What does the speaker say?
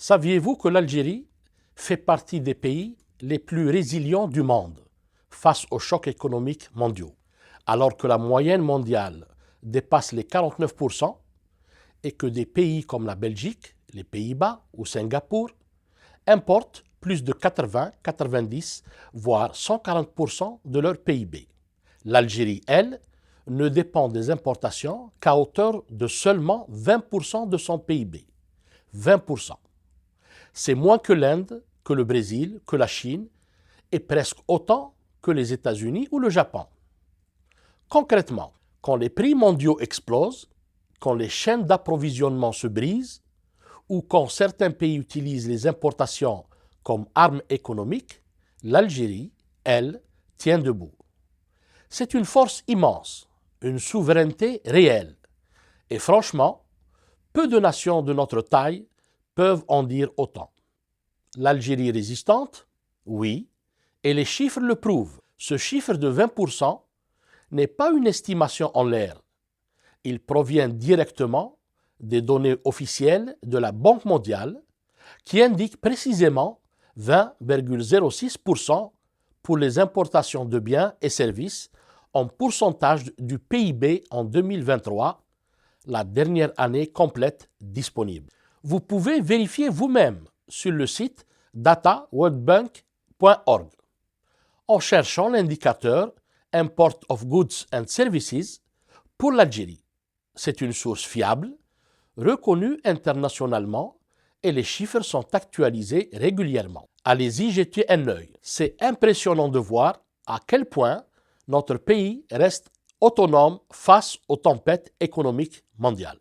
Saviez-vous que l'Algérie fait partie des pays les plus résilients du monde face aux chocs économiques mondiaux, alors que la moyenne mondiale dépasse les 49% et que des pays comme la Belgique, les Pays-Bas ou Singapour importent plus de 80, 90, voire 140% de leur PIB. L'Algérie, elle, ne dépend des importations qu'à hauteur de seulement 20% de son PIB. 20%. C'est moins que l'Inde, que le Brésil, que la Chine, et presque autant que les États-Unis ou le Japon. Concrètement, quand les prix mondiaux explosent, quand les chaînes d'approvisionnement se brisent, ou quand certains pays utilisent les importations comme arme économique, l'Algérie, elle, tient debout. C'est une force immense, une souveraineté réelle. Et franchement, peu de nations de notre taille peuvent en dire autant. L'Algérie résistante? Oui, et les chiffres le prouvent. Ce chiffre de 20% n'est pas une estimation en l'air. Il provient directement des données officielles de la Banque mondiale qui indiquent précisément 20,06% pour les importations de biens et services en pourcentage du PIB en 2023, la dernière année complète disponible. Vous pouvez vérifier vous-même sur le site dataworldbank.org en cherchant l'indicateur Import of Goods and Services pour l'Algérie. C'est une source fiable, reconnue internationalement et les chiffres sont actualisés régulièrement. Allez-y jeter un œil. C'est impressionnant de voir à quel point notre pays reste autonome face aux tempêtes économiques mondiales.